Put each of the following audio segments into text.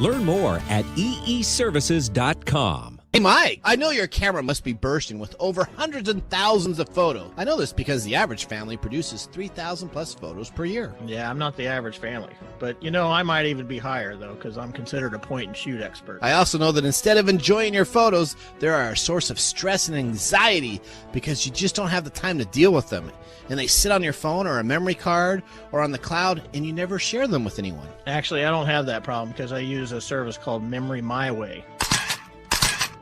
Learn more at eeservices.com. Hey, Mike, I know your camera must be bursting with over hundreds and thousands of photos. I know this because the average family produces 3,000 plus photos per year. Yeah, I'm not the average family. But, I might even be higher, though, because I'm considered a point-and-shoot expert. I also know that instead of enjoying your photos, they are a source of stress and anxiety because you just don't have the time to deal with them. And they sit on your phone or a memory card or on the cloud, and you never share them with anyone. Actually, I don't have that problem because I use a service called Memory My Way.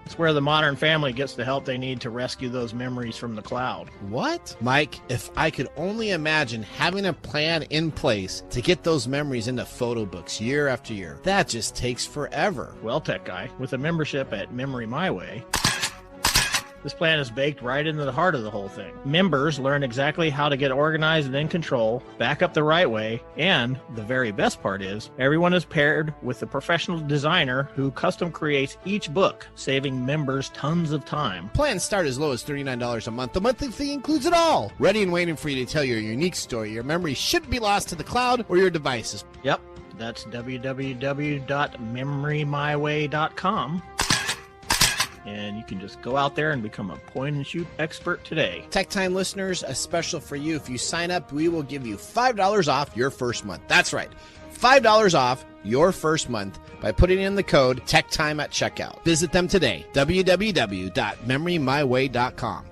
It's where the modern family gets the help they need to rescue those memories from the cloud. What? Mike, if I could only imagine having a plan in place to get those memories into photo books year after year. That just takes forever. Well, tech guy, with a membership at Memory My Way, this plan is baked right into the heart of the whole thing. Members learn exactly how to get organized and in control, back up the right way, and the very best part is, everyone is paired with a professional designer who custom creates each book, saving members tons of time. Plans start as low as $39 a month. The monthly fee includes it all. Ready and waiting for you to tell your unique story. Your memories shouldn't be lost to the cloud or your devices. Yep, that's www.memorymyway.com. And you can just go out there and become a point-and-shoot expert today. TechTime listeners, a special for you. If you sign up, we will give you $5 off your first month. That's right, $5 off your first month by putting in the code TechTime at checkout. Visit them today, www.memorymyway.com.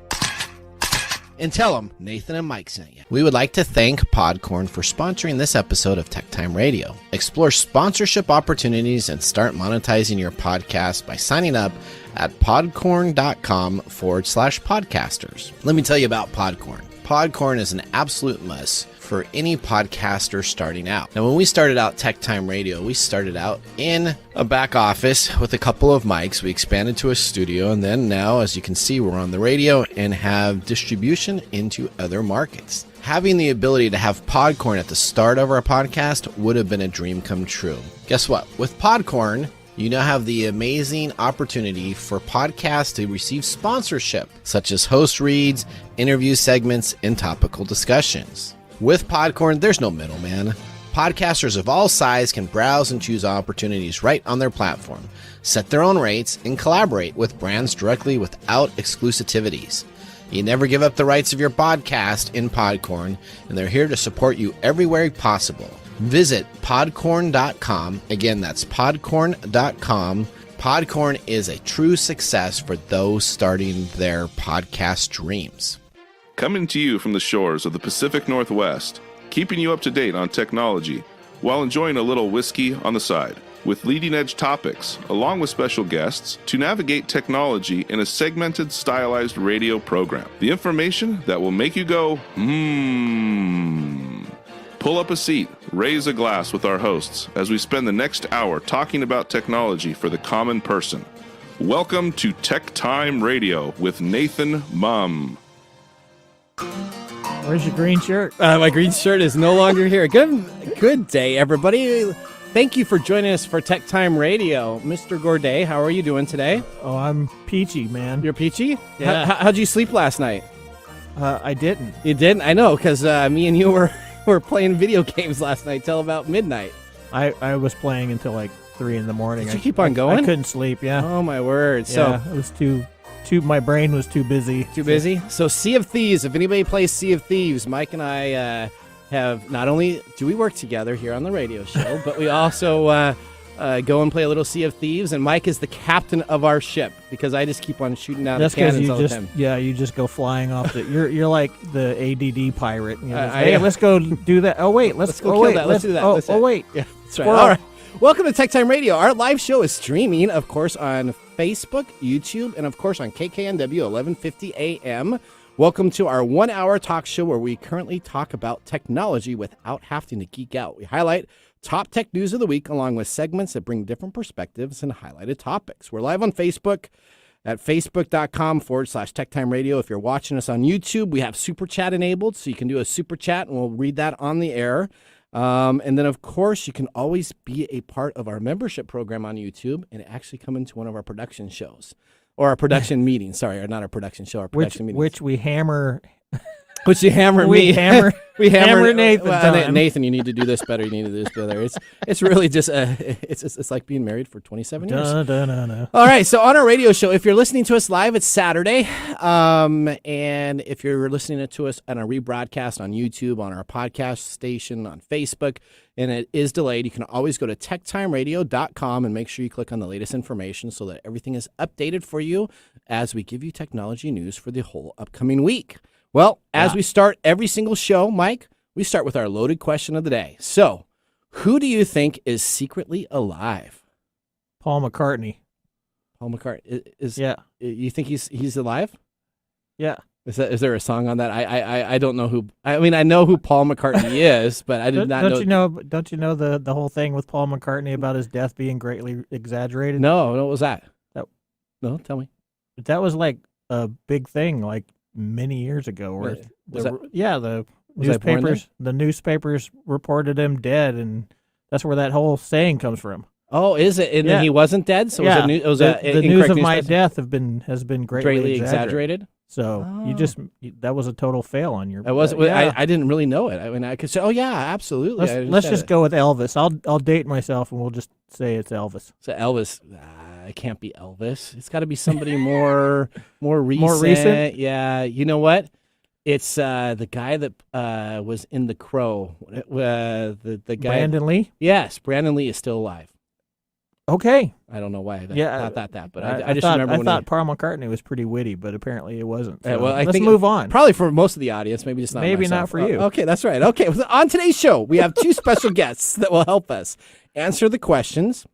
And tell them Nathan and Mike sent you. We would like to thank Podcorn for sponsoring this episode of TechTime Radio. Explore sponsorship opportunities and start monetizing your podcast by signing up at podcorn.com/podcasters. Let me tell you about Podcorn. Podcorn is an absolute must for any podcaster starting out. Now, when we started out TechTime Radio, we started out in a back office with a couple of mics. We expanded to a studio, and then now, as you can see, we're on the radio and have distribution into other markets. Having the ability to have Podcorn at the start of our podcast would have been a dream come true. Guess what? With Podcorn, you now have the amazing opportunity for podcasts to receive sponsorship, such as host reads, interview segments, and topical discussions. With Podcorn, there's no middleman. Podcasters of all sizes can browse and choose opportunities right on their platform, set their own rates, and collaborate with brands directly without exclusivities. You never give up the rights of your podcast in Podcorn, and they're here to support you everywhere possible. Visit podcorn.com. Again, that's podcorn.com. Podcorn is a true success for those starting their podcast dreams. Coming to you from the shores of the Pacific Northwest, keeping you up to date on technology while enjoying a little whiskey on the side, with leading-edge topics, along with special guests, to navigate technology in a segmented, stylized radio program. The information that will make you go, Pull up a seat, raise a glass with our hosts as we spend the next hour talking about technology for the common person. Welcome to TechTime Radio with Nathan Mumm. Where's your green shirt? My green shirt is no longer here. Good day, everybody. Thank you for joining us for Tech Time Radio. Mr. Gourdet, how are you doing today? Oh, I'm peachy, man. You're peachy? Yeah. How'd you sleep last night? I didn't. You didn't? I know, because me and you were playing video games last night till about midnight. I was playing until like 3 in the morning. Did you keep on going? I couldn't sleep, yeah. Oh, my word. Yeah, it was too my brain was too busy. Too busy? So Sea of Thieves, if anybody plays Sea of Thieves, Mike and I have not only do we work together here on the radio show, but we also go and play a little Sea of Thieves, and Mike is the captain of our ship because I just keep on shooting down the cannons all the time. Yeah, you just go flying off the. You're like the ADD pirate. You know, hey, let's go do that. Oh wait, let's go kill that. Let's do that. Oh wait, yeah, that's right. All right. Welcome to Tech Time Radio. Our live show is streaming, of course, on Facebook, YouTube, and of course on KKNW 1150 AM. Welcome to our 1-hour talk show where we currently talk about technology without having to geek out. We highlight top tech news of the week along with segments that bring different perspectives and highlighted topics. We're live on Facebook at facebook.com/TechTime Radio. If you're watching us on YouTube, we have Super Chat enabled, so you can do a Super Chat and we'll read that on the air. And then, of course, you can always be a part of our membership program on YouTube and actually come into one of our production shows. Or our production meetings, sorry, or not our production show, our production meetings. Which we hammer. Which you hammer we me. hammer. We Hammer Nathan time. Nathan, you need to do this better. You need to do this better. It's really just it's like being married for 27 years. All right, so on our radio show, if you're listening to us live, it's Saturday, and if you're listening to us on a rebroadcast on YouTube, on our podcast station, on Facebook, and it is delayed, you can always go to techtimeradio.com and make sure you click on the latest information so that everything is updated for you as we give you technology news for the whole upcoming week. Well, as we start every single show, Mike, we start with our loaded question of the day. So, who do you think is secretly alive? Paul McCartney. Paul McCartney is. Yeah. You think he's alive? Yeah. Is there a song on that? I don't know who. I mean, I know who Paul McCartney is, but I did not know. Don't you know the whole thing with Paul McCartney about his death being greatly exaggerated? No, what was that? No, tell me. That was like a big thing, like many years ago. Where the newspapers reported him dead, and that's where that whole saying comes from. Oh, is it? And then he wasn't dead, so the news of my death has been greatly exaggerated. So that was a total fail on your. I didn't really know it. I mean, I could say, oh yeah, absolutely. Let's just go with Elvis. I'll date myself, and we'll just say it's Elvis. So Elvis, it can't be Elvis. It's got to be somebody more recent. More recent? Yeah. You know what? It's the guy that was in The Crow. The guy. Brandon Lee. Yes, Brandon Lee is still alive. Okay. I don't know why. But I just thought, remember. I thought Paul McCartney was pretty witty, but apparently it wasn't. So let's move on. Probably for most of the audience, maybe just not. Maybe myself. not for you. Okay, that's right. Okay, on today's show, we have two special guests that will help us answer the questions.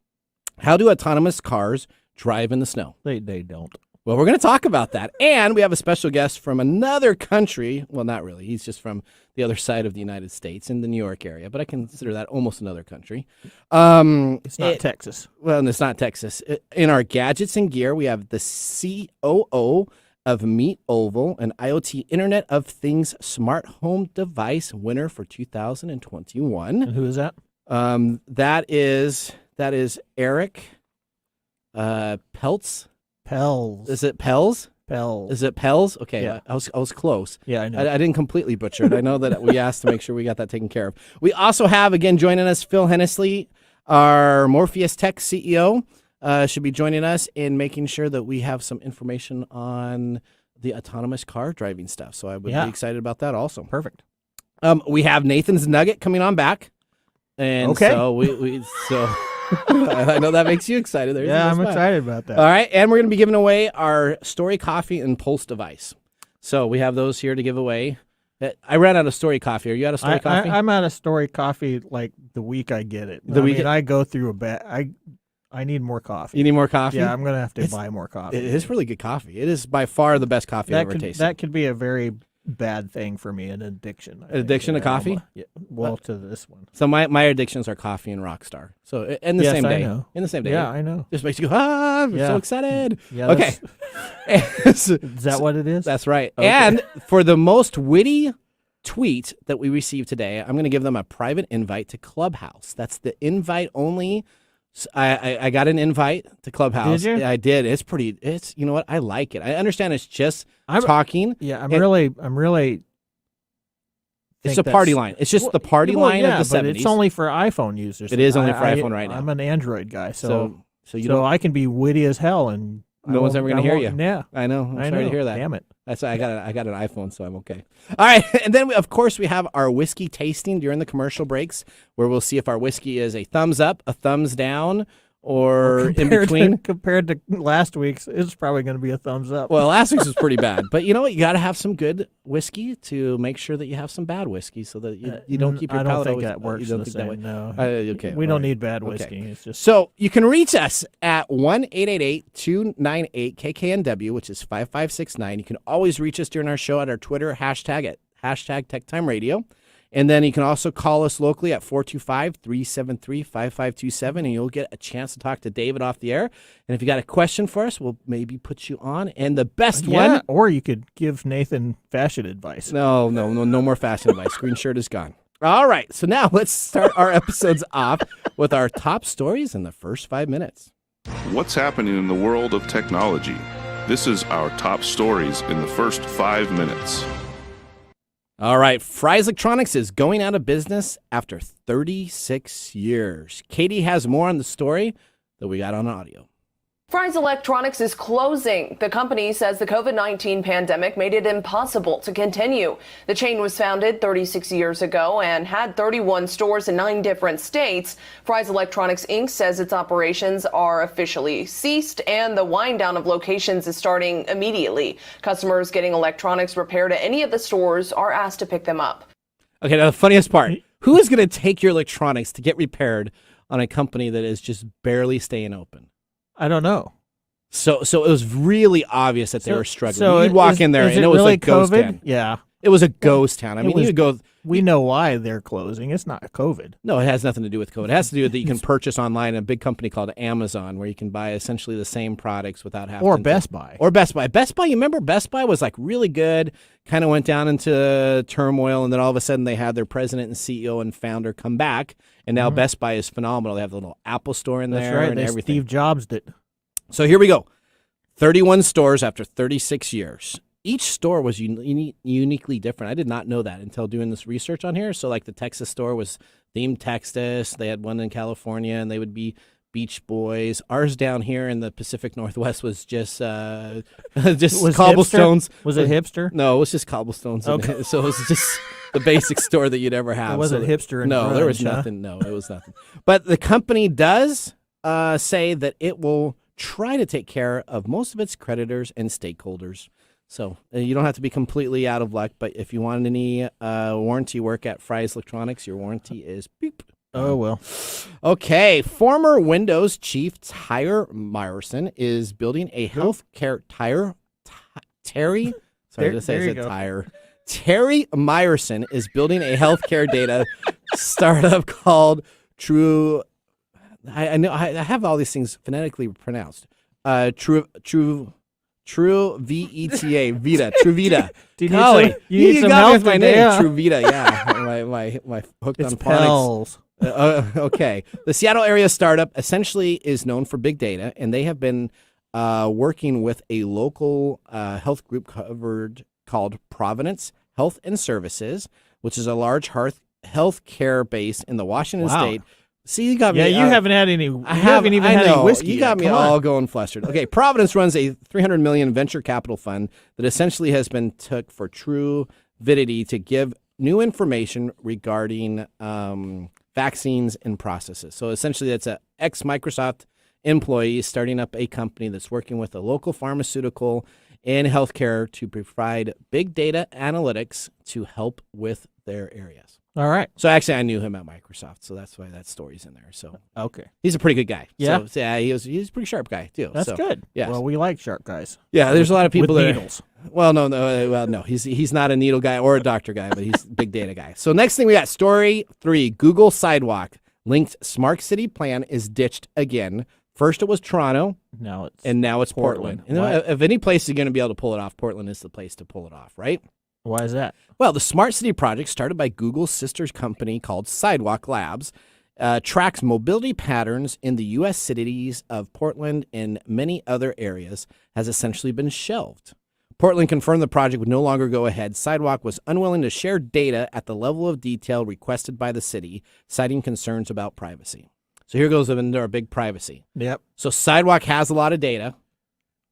How do autonomous cars drive in the snow? They don't. Well, we're going to talk about that. And we have a special guest from another country. Well, not really. He's just from the other side of the United States in the New York area, but I consider that almost another country. It's not Texas. Well, and it's not Texas. In our gadgets and gear, we have the COO of MeetOval, an IoT Internet of Things smart home device winner for 2021. And who is that? That is Eric Peltz. Pels. Is it Pels? Pels. Is it Pels? Okay, yeah. I was close. Yeah, I know. I didn't completely butcher it. I know that we asked to make sure we got that taken care of. We also have, again, joining us, Phil Hennisley, our Morpheus Tech CEO, should be joining us in making sure that we have some information on the autonomous car driving stuff. So I would be excited about that also. Perfect. We have Nathan's Nugget coming on back. And so I know that makes you excited. I'm excited about that. All right, and we're going to be giving away our Story Coffee and Pulse device. So we have those here to give away. I ran out of Story Coffee. Are you out of Story Coffee? I'm out of Story Coffee like the week I get it. I go through I need more coffee. You need more coffee? Yeah, I'm going to have to buy more coffee. It is really good coffee. It is by far the best coffee I've ever tasted. That could be a very bad thing for me, an addiction. An addiction to coffee? To this one. So my addictions are coffee and Rockstar. So in the same day. I know. In the same day. Yeah, I know. Just makes you go, I'm so excited. Yeah, okay. Is that what it is? That's right. Okay. And for the most witty tweet that we received today, I'm going to give them a private invite to Clubhouse. That's the invite only. I got an invite to Clubhouse. Did you? I did. It's you know what? I like it. I understand it's just talking. Yeah, I'm really. It's a party line. It's just the party line of the 70s. But it's only for iPhone users. It is only for iPhone right now. I'm an Android guy, so I can be witty as hell and no one's ever going to hear you. Yeah, I know. I'm sorry to hear that. Damn it. That's why I got an iPhone, so I'm okay. All right, and then of course we have our whiskey tasting during the commercial breaks, where we'll see if our whiskey is a thumbs up, a thumbs down, or in between. Compared to last week's, it's probably going to be a thumbs up. Well, last week's was pretty bad, but you know what? You got to have some good whiskey to make sure that you have some bad whiskey, so that you don't keep your palate. I don't think always, that works the same. That way. No. Okay. We don't need bad whiskey. Okay. It's just so you can reach us at 1-888-298-KKNW, which is 5569. You can always reach us during our show at our Twitter hashtag TechTime Radio. And then you can also call us locally at 425-373-5527, and you'll get a chance to talk to David off the air. And if you got a question for us, we'll maybe put you on. And the best one... or you could give Nathan fashion advice. No more fashion advice. Green shirt is gone. All right, so now let's start our episodes off with our top stories in the first 5 minutes. What's happening in the world of technology? This is our top stories in the first 5 minutes. All right, Fry's Electronics is going out of business after 36 years. Katie has more on the story that we got on audio. Fry's Electronics is closing. The company says the COVID-19 pandemic made it impossible to continue. The chain was founded 36 years ago and had 31 stores in 9 different states. Fry's Electronics Inc. says its operations are officially ceased and the wind down of locations is starting immediately. Customers getting electronics repaired at any of the stores are asked to pick them up. Okay, now the funniest part, who is going to take your electronics to get repaired on a company that is just barely staying open? I don't know. So it was really obvious that they were struggling. So You'd walk in there and it was really a ghost COVID? town. Yeah. It was a ghost town. I mean, you would go. We know why they're closing. It's not COVID. No, it has nothing to do with COVID. It has to do with that you can purchase online at a big company called Amazon, where you can buy essentially the same products without having Or to. Best Buy. Or Best Buy. Best Buy, you remember Best Buy was like really good, kind of went down into turmoil, and then all of a sudden they had their president and CEO and founder come back, and now Best Buy is phenomenal. They have the little Apple store in That's there right. and They everything. Steve Jobs did. So here we go. 31 stores after 36 years. Each store was uniquely different. I did not know that until doing this research on here. So like the Texas store was themed Texas. They had one in California, and they would be Beach Boys. Ours down here in the Pacific Northwest was just cobblestones. Hipster? Was it hipster? No, it was just cobblestones. Okay. So it was just the basic store that you'd ever have. It wasn't hipster and no, there was grunge, huh? nothing. No, it was nothing. But the company does say that it will try to take care of most of its creditors and stakeholders. So you don't have to be completely out of luck, but if you want any warranty work at Fry's Electronics, your warranty is beep. Oh, well. Okay. Former Windows chief Tyre Myerson is building a healthcare Terry. Sorry to say it's a Tyre. Terry Myerson is building a healthcare data startup called True. I know I have all these things phonetically pronounced. True VETA Vita Truvita. Do you need Golly, you need some got me help with my today, name huh? Truvita. Yeah, my hooked It's on phonics. Pels. Okay, the Seattle area startup essentially is known for big data, and they have been working with a local health group called Providence Health and Services, which is a large health care base in the Washington state. See, you got me. Yeah, you haven't had any. You haven't even had any whiskey. You got yet. me Come on. all going flustered. Okay, Providence runs a $300 million venture capital fund that essentially has been took for True Vidity to give new information regarding vaccines and processes. So essentially, that's an ex-Microsoft employee starting up a company that's working with a local pharmaceutical and healthcare to provide big data analytics to help with their areas. All right. So actually, I knew him at Microsoft, so that's why that story's in there. So Okay. he's a pretty good guy. Yeah? So, yeah, he's a pretty sharp guy too. That's so, good. Yes. Well, we like sharp guys. Yeah, there's a lot of people with that needles. No. He's not a needle guy or a doctor guy, but he's a big data guy. So next thing we got story 3: Google Sidewalk linked smart city plan is ditched again. First it was Toronto, Now it's Portland. And Why? if any place is going to be able to pull it off, Portland is the place to pull it off, right? Why is that? Well, the Smart City project, started by Google's sister company called Sidewalk Labs, tracks mobility patterns in the U.S. cities of Portland and many other areas, has essentially been shelved. Portland confirmed the project would no longer go ahead. Sidewalk was unwilling to share data at the level of detail requested by the city, citing concerns about privacy. So here goes into our big privacy. Yep. So Sidewalk has a lot of data.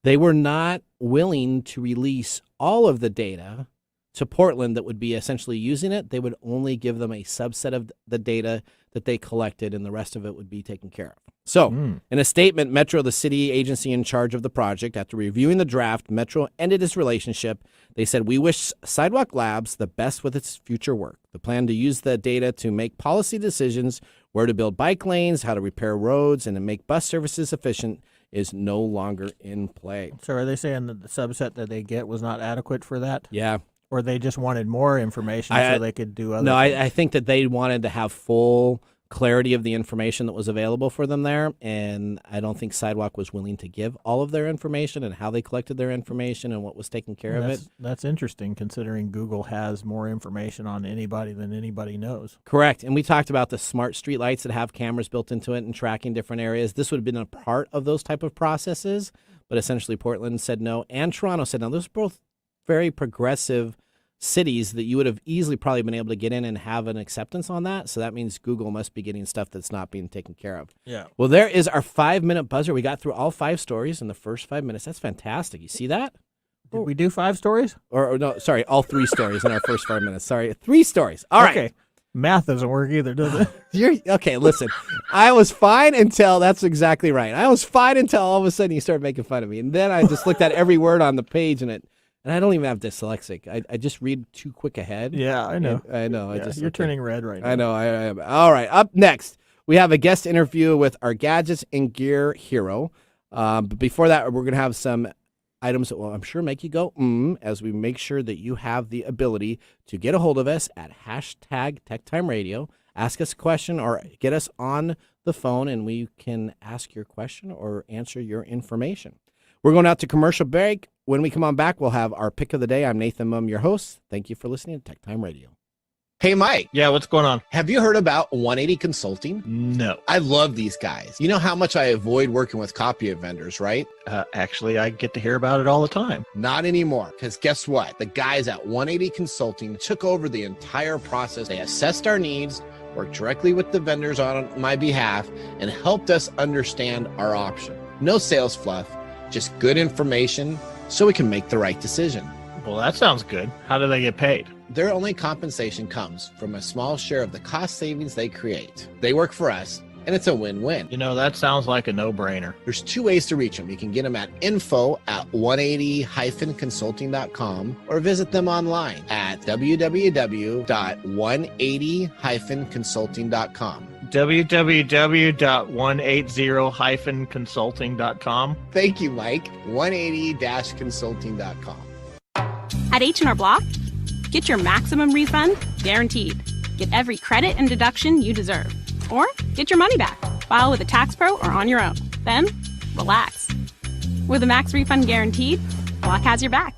They were not willing to release all of the data to Portland that would be essentially using it. They would only give them a subset of the data that they collected, and the rest of it would be taken care of. So, in a statement, Metro, the city agency in charge of the project, after reviewing the draft, Metro ended its relationship. They said, "We wish Sidewalk Labs the best with its future work. The plan to use the data to make policy decisions, where to build bike lanes, how to repair roads, and to make bus services efficient is no longer in play." So are they saying that the subset that they get was not adequate for that? Yeah. Or they just wanted more information so they could do other No, things? I think that they wanted to have full clarity of the information that was available for them there, and I don't think Sidewalk was willing to give all of their information and how they collected their information and what was taken care of it. That's interesting, considering Google has more information on anybody than anybody knows. Correct. And we talked about the smart street lights that have cameras built into it and tracking different areas. This would have been a part of those type of processes, but essentially Portland said no, and Toronto said no. Those are both very progressive cities that you would have easily probably been able to get in and have an acceptance on that. So that means Google must be getting stuff that's not being taken care of. Yeah. Well, there is our 5-minute buzzer. We got through all 5 stories in the first 5 minutes. That's fantastic. You see that? Did we do 5 stories? Or no, sorry, all 3 stories in our first 5 minutes. Sorry, 3 stories. All right. Okay. Math doesn't work either, does it? Okay, listen. I was fine until, that's exactly right. I was fine until all of a sudden you started making fun of me. And then I just looked at every word on the page and I don't even have dyslexic. I just read too quick ahead. Yeah, I know. I know. Yeah, you're turning red right now. I know. I am. All right. Up next, we have a guest interview with our gadgets and gear hero. But before that, we're going to have some items that will, I'm sure, make you go, as we make sure that you have the ability to get a hold of us at hashtag TechTime Radio, ask us a question, or get us on the phone, and we can ask your question or answer your information. We're going out to commercial break. When we come on back, we'll have our pick of the day. I'm Nathan Mumm, your host. Thank you for listening to TechTime Radio. Hey, Mike. Yeah, what's going on? Have you heard about 180 Consulting? No. I love these guys. You know how much I avoid working with copy vendors, right? Actually, I get to hear about it all the time. Not anymore, because guess what? The guys at 180 Consulting took over the entire process. They assessed our needs, worked directly with the vendors on my behalf, and helped us understand our option. No sales fluff, just good information so we can make the right decision. Well, that sounds good. How do they get paid? Their only compensation comes from a small share of the cost savings they create. They work for us, and it's a win-win. You know, that sounds like a no-brainer. There's 2 ways to reach them. You can get them at info@180-consulting.com or visit them online at www.180-consulting.com. www.180-consulting.com. Thank you, Mike. 180-consulting.com. At H&R Block, get your maximum refund guaranteed. Get every credit and deduction you deserve. Or get your money back. File with a tax pro or on your own. Then, relax. With a max refund guaranteed, Block has your back.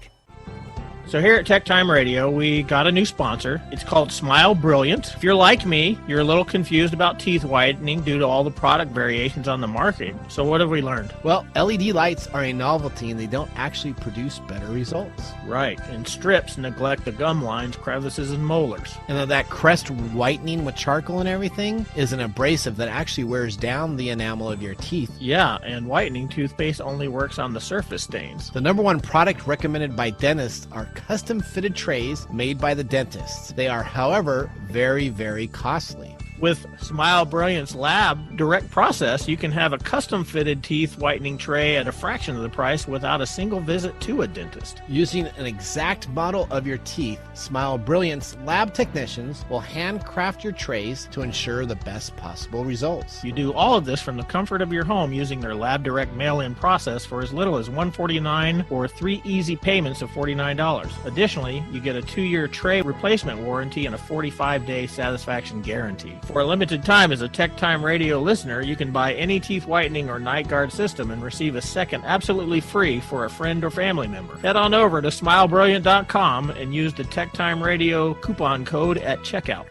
So here at TechTime Radio, we got a new sponsor. It's called Smile Brilliant. If you're like me, you're a little confused about teeth whitening due to all the product variations on the market. So what have we learned? Well, LED lights are a novelty, and they don't actually produce better results. Right, and strips neglect the gum lines, crevices, and molars. And that crest whitening with charcoal and everything is an abrasive that actually wears down the enamel of your teeth. Yeah, and whitening toothpaste only works on the surface stains. The #1 product recommended by dentists are custom-fitted trays made by the dentists. They are, however, very, very costly. With Smile Brilliant's lab direct process, you can have a custom-fitted teeth whitening tray at a fraction of the price without a single visit to a dentist. Using an exact model of your teeth, Smile Brilliant's lab technicians will handcraft your trays to ensure the best possible results. You do all of this from the comfort of your home using their lab direct mail-in process for as little as $149 or 3 easy payments of $49. Additionally, you get a 2-year tray replacement warranty and a 45-day satisfaction guarantee. For a limited time, as a TechTime Radio listener, you can buy any teeth whitening or night guard system and receive a second absolutely free for a friend or family member. Head on over to smilebrilliant.com and use the TechTime Radio coupon code at checkout.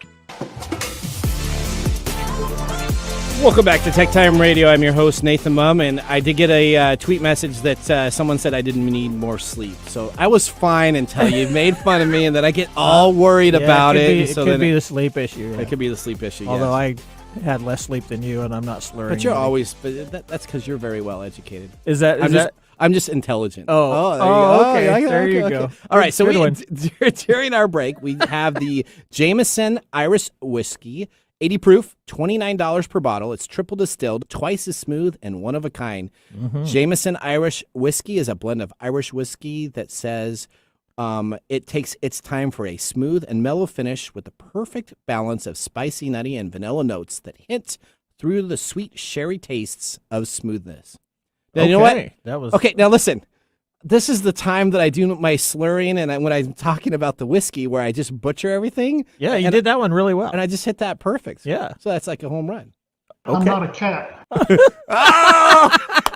Welcome back to TechTime Radio. I'm your host, Nathan Mumm, and I did get a tweet message that someone said I didn't need more sleep. So I was fine until you made fun of me, and then I get all worried about it. It could be the sleep issue. Yeah. It could be the sleep issue, Although yes. I had less sleep than you, and I'm not slurring. But you're always, that's because you're very well educated. I'm just intelligent. Okay. There you go. All right, so Good during our break, we have the Jameson Irish Whiskey, 80 proof, $29 per bottle. It's triple distilled, twice as smooth, and one of a kind. Jameson Irish Whiskey is a blend of Irish whiskey that says it takes its time for a smooth and mellow finish with the perfect balance of spicy, nutty, and vanilla notes that hint through the sweet sherry tastes of smoothness. Now, you know what? Okay, now listen. This is the time that I do my slurring and when I'm talking about the whiskey where I just butcher everything. Yeah, you did that one really well. And I just hit that perfect. Yeah. So that's like a home run. Okay. I'm not a cat.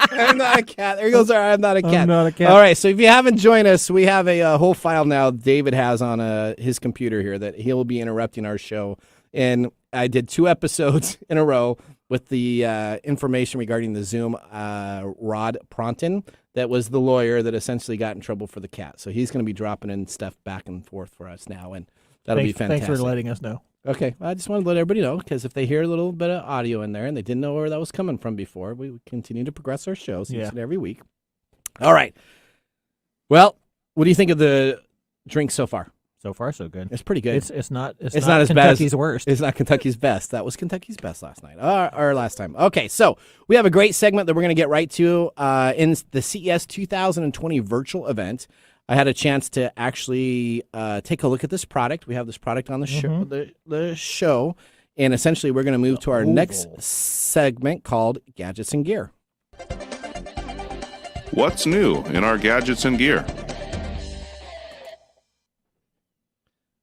I'm not a cat. There goes our I'm not a cat. I'm not a cat. All right, so if you haven't joined us, we have a whole file now David has on his computer here that he'll be interrupting our show. And I did 2 episodes in a row with the information regarding the Zoom, Rod Pronton, that was the lawyer that essentially got in trouble for the cat. So he's going to be dropping in stuff back and forth for us now, and that'll be fantastic. Thanks for letting us know. Okay, I just wanted to let everybody know, because if they hear a little bit of audio in there and they didn't know where that was coming from before, we continue to progress our shows each and every week. All right. Well, what do you think of the drink so far? So far, so good. It's pretty good. It's not as Kentucky's bad as worst. It's not Kentucky's best. That was Kentucky's best last night, or last time. Okay, so we have a great segment that we're going to get right to in the CES 2020 virtual event. I had a chance to actually take a look at this product. We have this product on the show, and essentially we're going to move to our next segment called Gadgets and Gear. What's new in our gadgets and gear?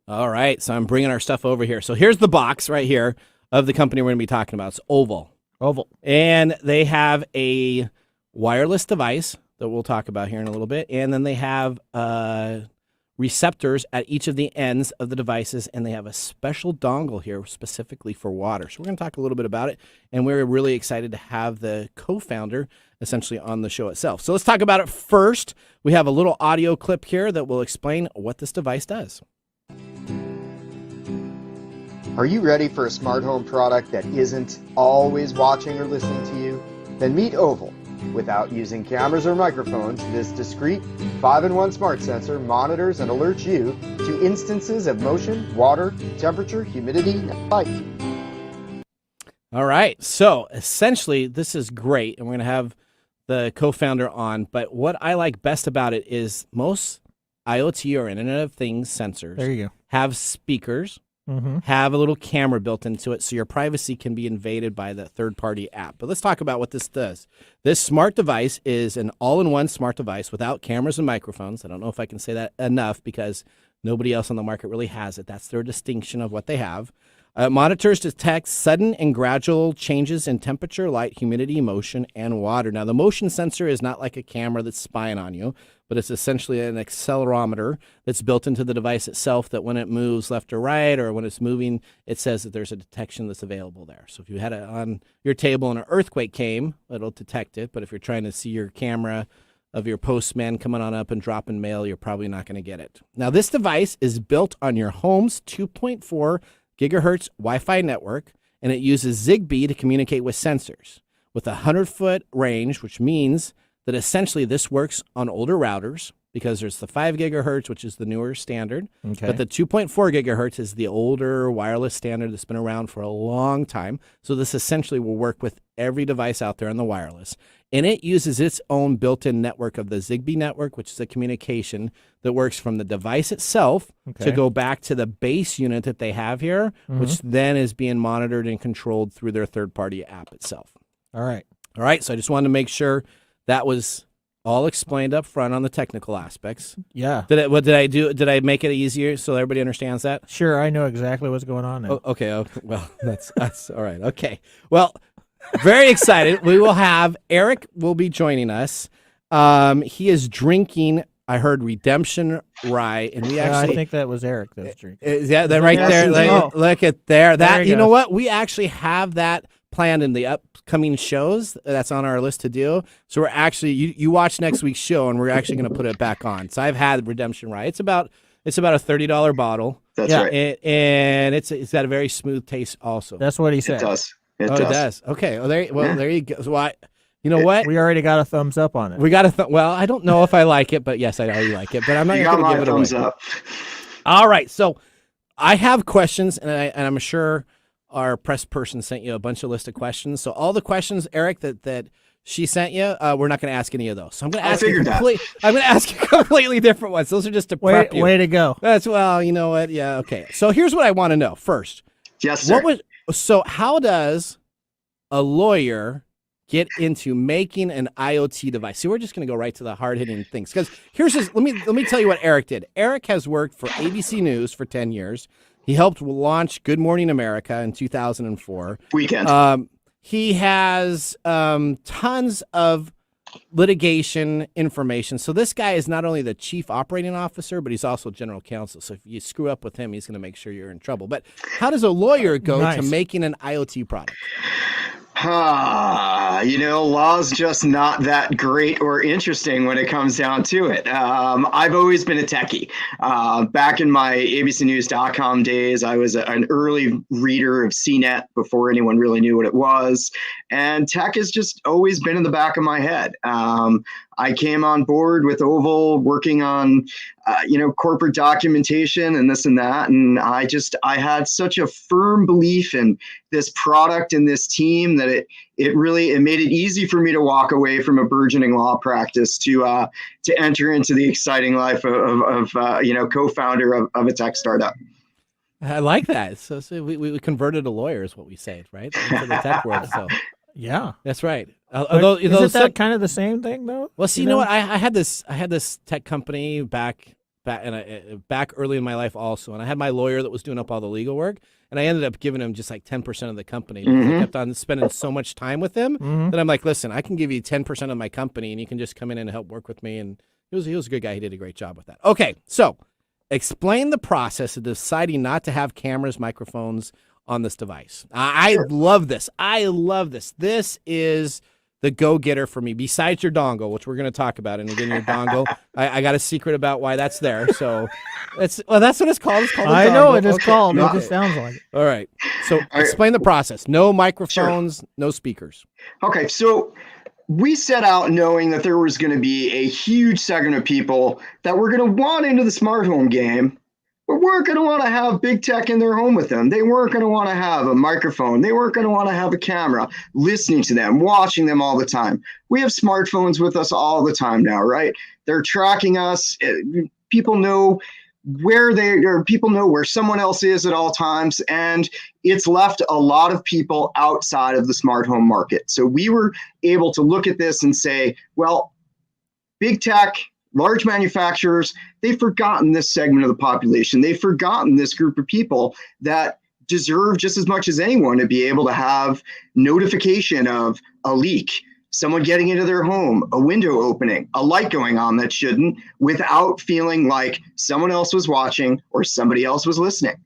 All right, so I'm bringing our stuff over here. So here's the box right here of the company we're going to be talking about. It's Oval. And they have a wireless device that we'll talk about here in a little bit. And then they have receptors at each of the ends of the devices, and they have a special dongle here specifically for water. So we're going to talk a little bit about it, and we're really excited to have the co-founder essentially on the show itself. So let's talk about it first. We have a little audio clip here that will explain what this device does. Are you ready for a smart home product that isn't always watching or listening to you? Then MeetOval. Without using cameras or microphones, this discreet 5-in-1 smart sensor monitors and alerts you to instances of motion, water, temperature, humidity, and light. All right. So essentially, this is great, and we're going to have the co-founder on. But what I like best about it is most IoT or Internet of Things sensors There you go. have speakers, have a little camera built into it, so your privacy can be invaded by the third-party app. But let's talk about what this does. This smart device is an all-in-one smart device without cameras and microphones. I don't know if I can say that enough because nobody else on the market really has it. That's their distinction of what they have. Monitors detect sudden and gradual changes in temperature, light, humidity, motion, and water. Now, the motion sensor is not like a camera that's spying on you, but it's essentially an accelerometer that's built into the device itself that when it moves left or right or when it's moving, it says that there's a detection that's available there. So if you had it on your table and an earthquake came, it'll detect it. But if you're trying to see your camera of your postman coming on up and dropping mail, you're probably not going to get it. Now, this device is built on your home's 2.4 gigahertz Wi-Fi network, and it uses Zigbee to communicate with sensors with a 100-foot range, which means that essentially this works on older routers because there's the 5 gigahertz, which is the newer standard, but the 2.4 gigahertz is the older wireless standard that's been around for a long time. So this essentially will work with every device out there on the wireless. And it uses its own built-in network of the Zigbee network, which is a communication that works from the device itself to go back to the base unit that they have here, which then is being monitored and controlled through their third-party app itself. All right. So I just wanted to make sure that was all explained up front on the technical aspects. Yeah. What did I do? Did I make it easier so everybody understands that? Sure, I know exactly what's going on now. Okay. Well, that's all right. Okay. Well, very excited. We will have Eric will be joining us. He is drinking, I heard, Redemption Rye, and we actually I think that was Eric that was drinking. Yeah, that right there. Look at there. That you know go. what? We actually have that planned in the upcoming shows. That's on our list to do. So we're actually you watch next week's show, and we're actually going to put it back on. So I've had Redemption Rye. It's about a $30 bottle. That's right. And it's got a very smooth taste also. That's what he said. It does. It does. Okay. There you go. So you know what? We already got a thumbs up on it. We got well, I don't know if I like it, but yes, I already like it. But I'm not going to give it away. Thumbs up. All right. So I have questions, and I'm sure our press person sent you a bunch of list of questions. So all the questions, Eric, that she sent you, we're not going to ask any of those. So I'm going to ask I'm going to ask you completely different ones. Those are just to prep you. Way to go. You know what? Yeah. Okay. So here's what I want to know first. Yes, sir. So how does a lawyer get into making an IoT device? See, we're just going to go right to the hard-hitting things. Because let me tell you what Eric did. Eric has worked for ABC News for 10 years. He helped launch Good Morning America in 2004. Weekend. He has tons of litigation information. So this guy is not only the chief operating officer, but he's also general counsel. So if you screw up with him, he's going to make sure you're in trouble. But how does a lawyer go to making an IoT product? Law's just not that great or interesting when it comes down to it. I've always been a techie. Back in my abcnews.com days, I was an early reader of CNET before anyone really knew what it was. And tech has just always been in the back of my head. I came on board with Oval working on, corporate documentation and this and that. And I had such a firm belief in this product and this team that it made it easy for me to walk away from a burgeoning law practice to enter into the exciting life of co-founder of a tech startup. I like that. So we converted a lawyer is what we say, right? Into the tech world. So Yeah, that's right. Isn't that kind of the same thing though? Well, see, you know what? I had this tech company back early in my life also, and I had my lawyer that was doing up all the legal work, and I ended up giving him just like 10% of the company because I kept on spending so much time with him that I'm like, listen, I can give you 10% of my company, and you can just come in and help work with me. And he was a good guy. He did a great job with that. Okay, so explain the process of deciding not to have cameras, microphones on this device. I love this. This is the go-getter for me, besides your dongle, which we're going to talk about. And again, your dongle, I got a secret about why that's there. So that's what it's called. It's called a dongle. I know it is called. It just sounds like it. All right. So explain the process. No microphones, no speakers. Okay, so we set out knowing that there was going to be a huge segment of people that were going to want into the smart home game, but weren't going to want to have big tech in their home with them. They weren't going to want to have a microphone. They weren't going to want to have a camera listening to them, watching them all the time. We have smartphones with us all the time now, right? They're tracking us. People know people know where someone else is at all times, and it's left a lot of people outside of the smart home market. So we were able to look at this and say, well, big tech, large manufacturers, they've forgotten this segment of the population. They've forgotten this group of people that deserve just as much as anyone to be able to have notification of a leak, someone getting into their home, a window opening, a light going on that shouldn't, without feeling like someone else was watching or somebody else was listening.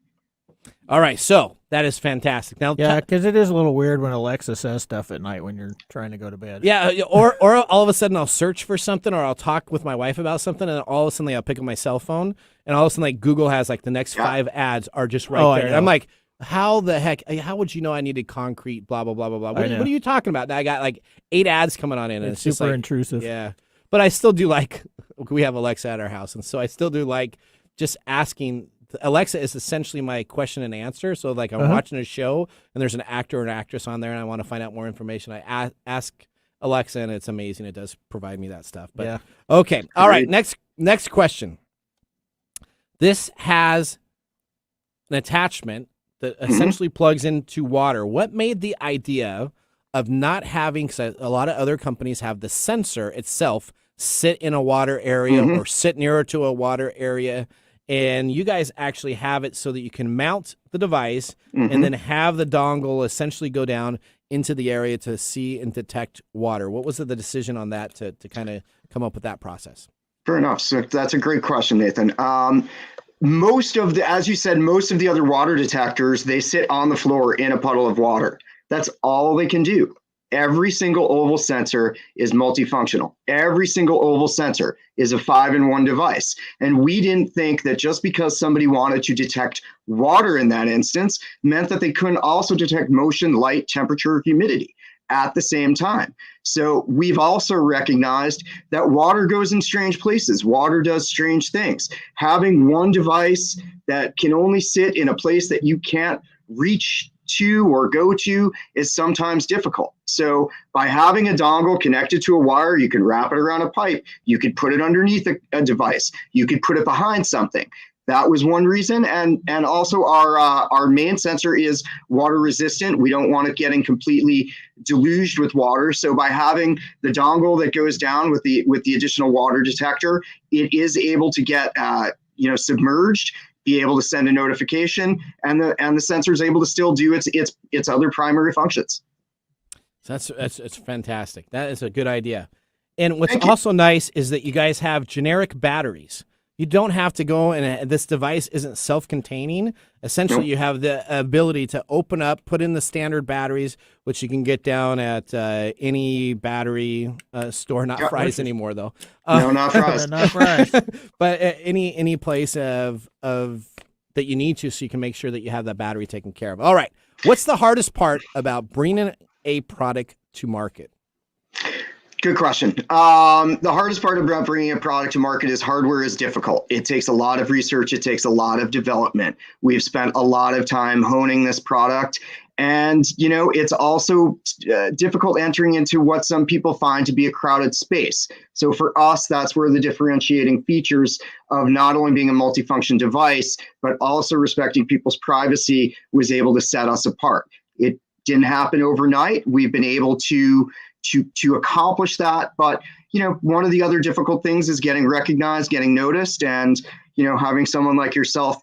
All right, so that is fantastic. Now, yeah, because it is a little weird when Alexa says stuff at night when you're trying to go to bed. Yeah, or all of a sudden I'll search for something, or I'll talk with my wife about something, and all of a sudden I'll pick up my cell phone, and all of a sudden like Google has like the next 5 ads are just right there. And I'm like, how the heck? How would you know I needed concrete? Blah blah blah blah blah. What are you talking about? Now I got like 8 ads coming on in, and it's super just like, intrusive. Yeah, but I still do like we have Alexa at our house, and so I still do like just asking. Alexa is essentially my question and answer. So like I'm watching a show and there's an actor or an actress on there and I want to find out more information. I ask Alexa and it's amazing. It does provide me that stuff. But okay. All right. Next question. This has an attachment that essentially plugs into water. What made the idea of not having, because a lot of other companies have the sensor itself sit in a water area or sit nearer to a water area, and you guys actually have it so that you can mount the device and then have the dongle essentially go down into the area to see and detect water. What was the decision on that to kind of come up with that process? Fair enough. So that's a great question, Nathan. Most of the other water detectors, they sit on the floor in a puddle of water. That's all they can do. Every single Oval sensor is multifunctional. Every single Oval sensor is a 5-in-1 device. And we didn't think that just because somebody wanted to detect water in that instance meant that they couldn't also detect motion, light, temperature, humidity at the same time. So we've also recognized that water goes in strange places. Water does strange things. Having one device that can only sit in a place that you can't reach to or go to is sometimes difficult. So by having a dongle connected to a wire, you can wrap it around a pipe. You could put it underneath a device. You could put it behind something. That was one reason. And also our main sensor is water resistant. We don't want it getting completely deluged with water. So by having the dongle that goes down with the additional water detector, it is able to get submerged, be able to send a notification, and the sensor is able to still do its other primary functions. So that's fantastic. That is a good idea. And what's also nice is that you guys have generic batteries. You don't have to go, and this device isn't self-containing. Essentially, you have the ability to open up, put in the standard batteries, which you can get down at any battery store. Not Fry's anymore, though. No, not Fry's. Not Fry's. But any place of that you need to, so you can make sure that you have that battery taken care of. All right. What's the hardest part about bringing a product to market? Good question. The hardest part about bringing a product to market is hardware is difficult. It takes a lot of research. It takes a lot of development. We've spent a lot of time honing this product. And, it's also difficult entering into what some people find to be a crowded space. So for us, that's where the differentiating features of not only being a multifunction device, but also respecting people's privacy was able to set us apart. It didn't happen overnight. We've been able to accomplish that. But, one of the other difficult things is getting recognized, getting noticed, and, having someone like yourself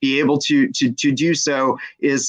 be able to do so is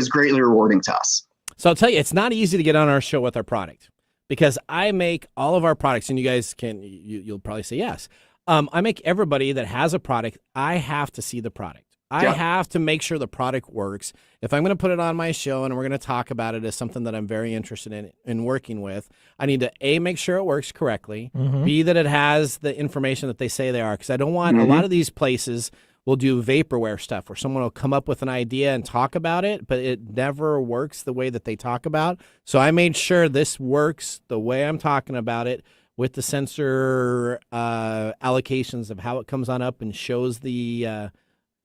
greatly rewarding to us. So I'll tell you, it's not easy to get on our show with our product, because I make all of our products, and you guys you'll probably say yes. I make everybody that has a product, I have to see the product. I have to make sure the product works. If I'm going to put it on my show and we're going to talk about it as something that I'm very interested in working with, I need to, A, make sure it works correctly, B, that it has the information that they say they are, because I don't want a lot of these places will do vaporware stuff where someone will come up with an idea and talk about it, but it never works the way that they talk about. So I made sure this works the way I'm talking about it, with the sensor allocations of how it comes on up and shows the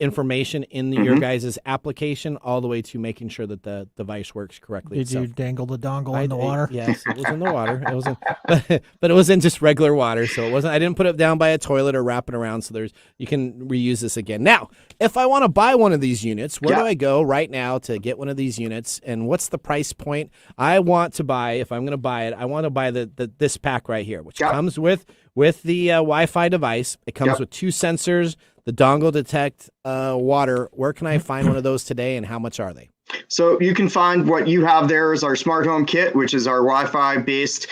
information in your guys' application, all the way to making sure that the device works correctly. Did you dangle the dongle in the water? Yes, it was in the water. It wasn't, but it was in just regular water, so it wasn't. I didn't put it down by a toilet or wrap it around. So you can reuse this again. Now, if I want to buy one of these units, where do I go right now to get one of these units, and what's the price point? I want to buy. If I'm going to buy it, I want to buy this pack right here, which comes with the Wi-Fi device. It comes with 2 sensors. The dongle detect water. Where can I find one of those today, and how much are they? So you can find what you have there is our smart home kit, which is our Wi-Fi based